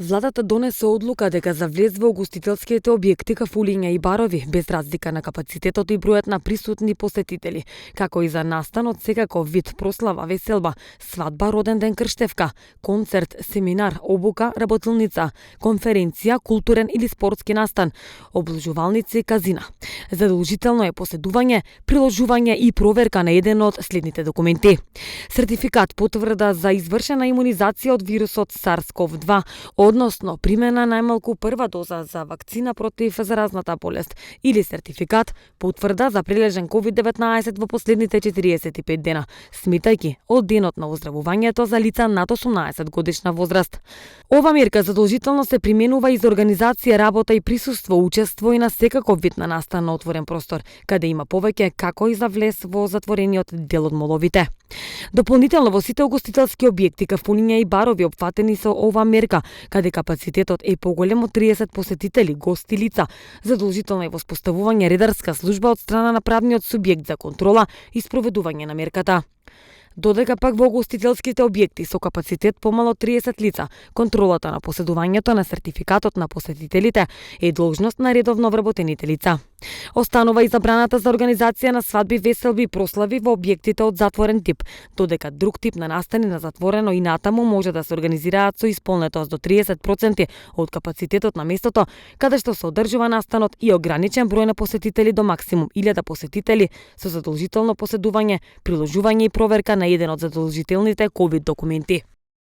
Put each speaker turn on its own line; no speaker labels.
Владата донесе одлука дека за влез во угостителските објекти, кафулиња и барови, без разлика на капацитетот и бројот на присутни посетители, како и за настан од секаков вид прослава, веселба, свадба, роден ден, крштевка, концерт, семинар, обука, работилница, конференција, културен или спортски настан, облажувалници, казина. Задолжително е поседување, приложување и проверка на еден од следните документи: сертификат потврда за извршена имунизација од вирусот SARS-CoV-2, односно примена најмалку прва доза за вакцина против заразната болест, или сертификат потврда за прележен COVID-19 во последните 45 дена, сметајќи од денот на оздравувањето за лица над 18 годишна возраст. Ова мерка задолжително се применува и за организација, работа и присуство, учество и на секаков вид на настан на отворен простор, каде има повеќе, како и за влез во затворениот дел од моловите. Дополнително во сите угостителски објекти, кафулиња и барови опфатени со ова мерка, каде капацитетот е поголем од 30 посетители, гости, лица, задолжително е воспоставување редарска служба од страна на правниот субјект за контрола и спроведување на мерката. Додека пак во угостителските објекти со капацитет помало од 30 лица, контролата на поседувањето на сертификатот на посетителите е должност на редовно вработените лица. Останува и забраната за организација на свадби, веселби и прослави во објектите од затворен тип, додека друг тип на настани на затворено и натаму може да се организираат со исполнетост до 30% од капацитетот на местото каде што се одржува настанот и ограничен број на посетители до максимум 1000 посетители со задолжително поседување, приложување и проверка на еден од задолжителните COVID документи.